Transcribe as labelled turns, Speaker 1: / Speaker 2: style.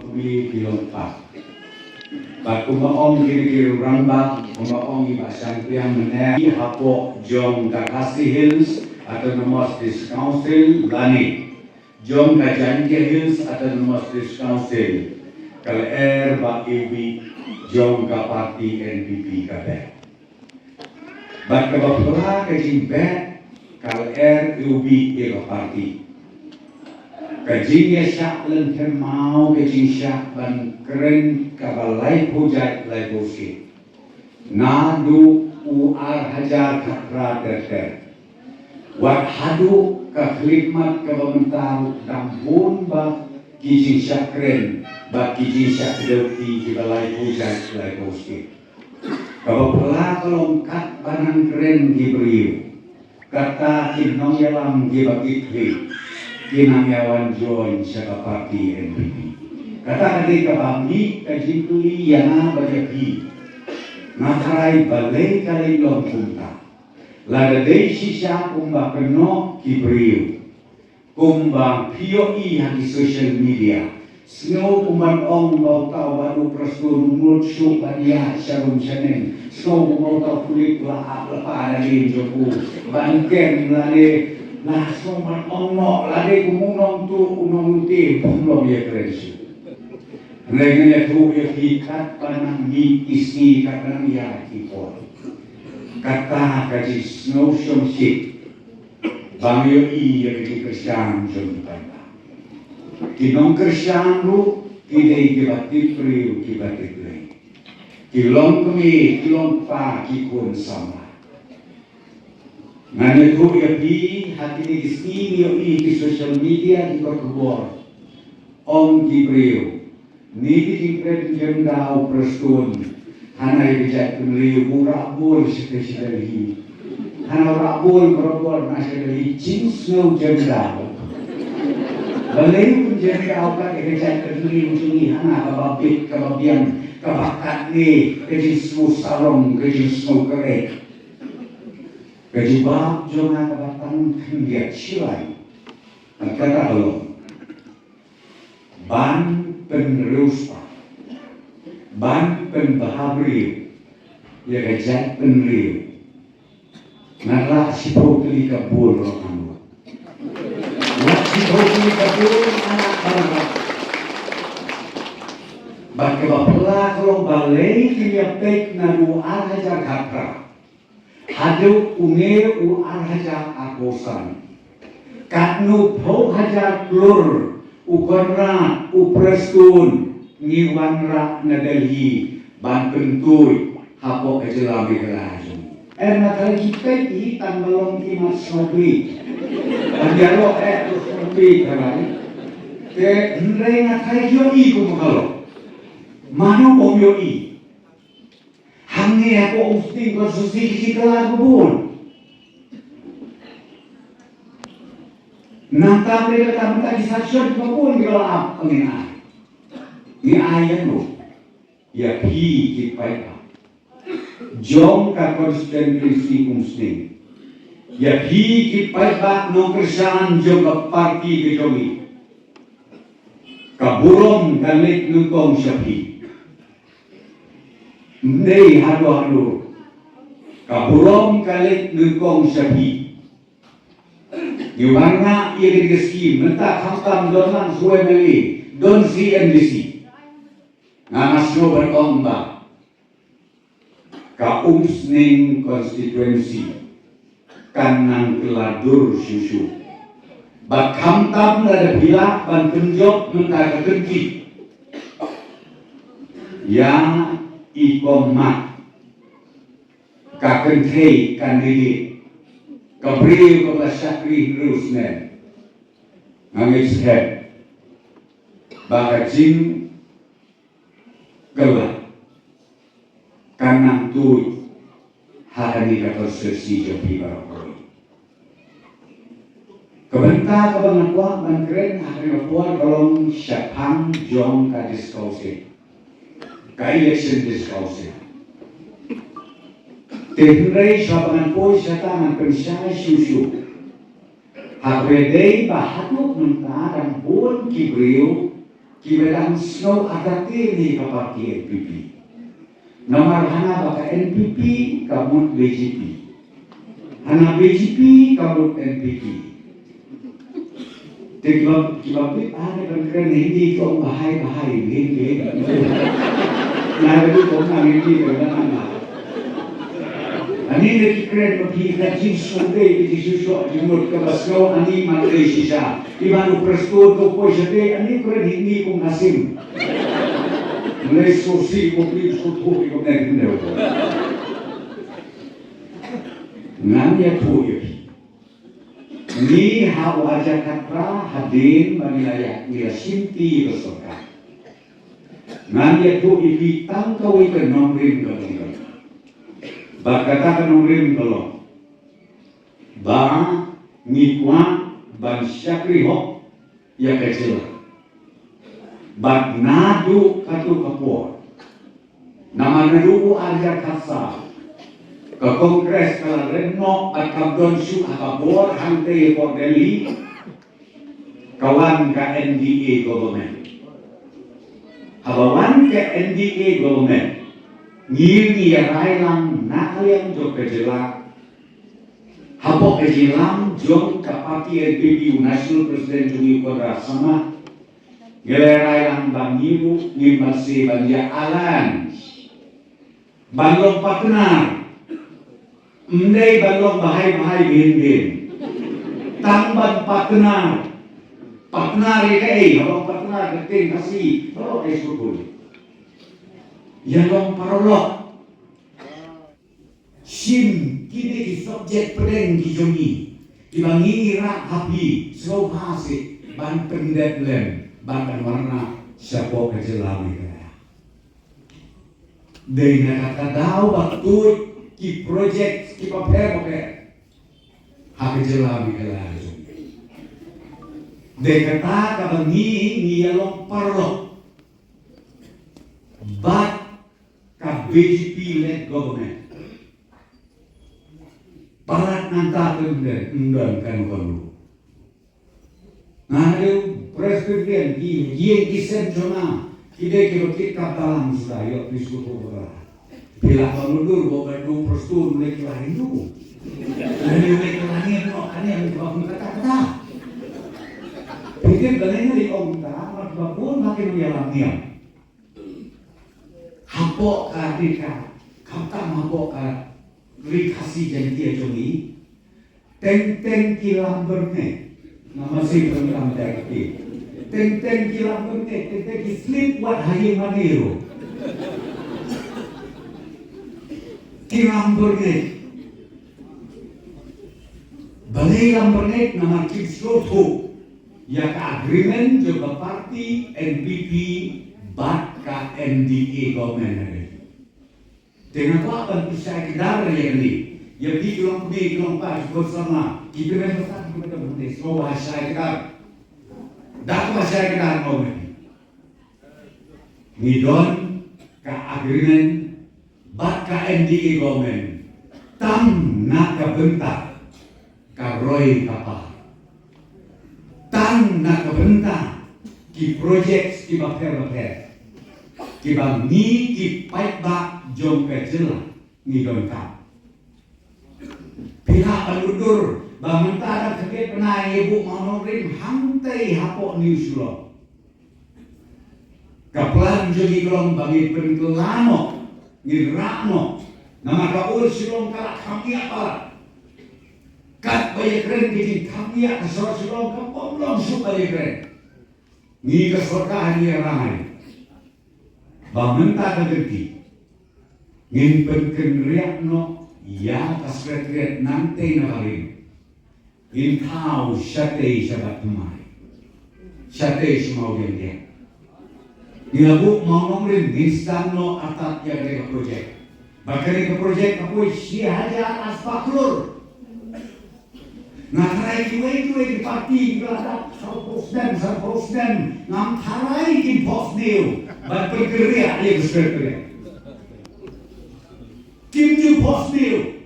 Speaker 1: kami dilompat. Bat kumaong kiri-kiri rambak, kumaong ibasang tiang meneh, hapok jong Kakasi Hills Autonomous District Council lani. Jong Kajantia Hills Autonomous District Council. Kal bak iwi jong ka parti NPP kabeh. Bat kabapura kajimbet kal ubi ilo parti. Kajingnya syak lenteng mau kajing syak ban keren kabalai pujat lai bosi. Nadu uar hajar kakra terter. Wat hadu kakhidmat kabamentang dampun ba kijing syak keren ba kijing syak delti kabalai pujat lai bosi. Kabapula kalongkat banang keren gibriu. Kata kinong yalam gibagitri. Kinangyawan join sa parti NPP. Kata kadi kabami kajintuli yana bajaki. Nakaray balay kalay long punta. Ladaday siya kumba kano kibriyo. Kumba POE hati social media. Snow kumban ong bautaw baru prasdun mulut syuk baniya syarum syanin. Snow kumautaw kulit lahap lepa adalin joku. Bangken lade nah somat onok lade kumunong tu unong uti pumlom ya krensi. Rengennya tu ya hikat panang di isi katang ya kipor. Kata kaji snow syom sik. Bang yo i ya kaji kersyang syom kata. Kinong kersyang ru kidei kibati priu kibati priu. Kilong kemi kilong pa kikun sama. Ngane tu ya pi hati ni sini yo di social media di kebor. Om Gibril ni di kredit dau prestun hana bijak penriu murabul sekali. Hana rabul merobol nasyali cins no jendau. Balai pun jendau ka bijak penriu sini hana kababit kababian kabakat ni kejismu salong kejismu kerek. Kejibab jangan kabatang kendiat silai. Kata Allah, ban penruspa, ban penbahabri, ya kejat penriu. Nara si pokli kabur rohanu. Nak si pokli kabur anak bangsa. Bagi bapela kalau balai kiyapek nanu ahajar kakra. Hadu unge u arhaja akosan. Katnu pau haja klur ukonra uprestun ngiwanra nadelhi ban pentuy hapo kejelami kelajun. Nakal kita di tambalong kimat sobi. Anjalo terus sobi kalai. Ke ndre nakal yoi kumukalo. Mano om yoi. Hangi ako usting konsusi kala kubun. Nanta mereka tamu tadi sasion kubun kalau apa ngena. Ni ayat lo. Ya pi kipai. Jom ka konstitusi umsting. Ya pi kipai ba no kerjaan jom ka parti kejomi. Kaburom galit nukong syapi. Nei hado kaburom kalik nukong syabi. Yuwarna irigasi menta khamtam donan suwe meli don CNDC. Ngamasno beromba ka umsning konstituensi kanang keladur susu. Bak khamtam lada bilak ban penjok menta kekenki. Yang ikomat kakentei kandidit kabriu kepada syakri rusnen ngangis head bakajing gelap kanang tuj hari kata sesi jopi barokoi kebentar kebangan kuat dan keren hari kuat kolong syapang jong kadis kausi ka-election discussion. Tehray sabangan po sa tangan pensya susu. Hakwedey bahatok ng tarang buwan kibriyo Kibadang snow agati ni kapati NPP. Nomor hana baka NPP kabut BJP. Hana BJP kabut NPP. Kibabit ada kan hindi ko bahay hindi. Nalagay ko na hindi ko na. Ani nakikred magkikita Sunday, itisusyo, jumot ka basko, ani manday siya. Iban upresto ko po siya, ani kred hindi kong nasim. Mulai susi ko, please ko po, ikaw na rin daw ko. Nganya po yun. Ni hawaja katra hadin manilayak nila sinti besoka. Nganya po ibitang kaway ka nomrin galong. Bakata kanong kalau ba ngikwa ban syakri ho ya kecil bak nadu katu kapor nama nadu arja kasa ke kongres kala reno at kabdon su akabor hante for Delhi kawan ka NDA government habawan ke NDA government ngiri ya railang nakaliang jok kejelak hapok kejelang jok kapati NPP National President Jungi Kodra sama gele railang bangiru ngimasi banjia alan banlong partner mendai banlong bahai bin tamban partner ini partner keting kasih esukul yang long parolok sim kini ki subjek pedeng ki jongi dibangi rak hapi slow hasi ban pendet lem ban warna siapa kejelami kaya dengan kata dau baktut ki project ki paper hak kejelami kaya dengan kata kabangi ni yang long parolok but BJP-led government parat nantakan dan kan kamu. Nah, presiden yang kisah cuma kita katalan sudah yuk diskusi berapa. Bila kamu dulu perstu mulai kelahin dulu. Mulai kelahin no, kan yang kata-kata. Pikir balenya di orang tak, pun makin mengalami. Hapok kadika, kata hapok rikasi jantia jongi, teng kilam berne, nama si program dari teng kilam berne, teng slip wat hayi manero, kilam berne, balai kilam berne nama kisloto, ya agreement juga parti NPP bat ka NDA government dengan apa bisa kita yang ini yang di dalam pas bersama kita bersama kita berdua semua saya kita dapat saya kita ngomong ngidon ka agreement bat ka NDA government tam nak bentak ka roy kapal tam nak bentak ki project ki baper kibang ni ki paik ba jom kecil ni donta pihak penundur bamantara keke penai ibu monogrim hantai hapok news lo kaplan jogi golong bagi penkelano ngirano nama kaul silong kalak kami apa kat bayi keren bikin kami kasar silong kapok belum suka bayi keren ni kesorkahan ni ramai bamenta kadenti ngimpen riak no ya kasret nanti nakarin in tau syate sabat mai syate semau dia nilabu mau ngomrin instan no atat ya ke projek bakari ke projek aku si haja aspaklur ngatarai kiwe di parti belakang sarposdan ngam tarai di pos new ban bergerak dia keseret Kim Ju Pos New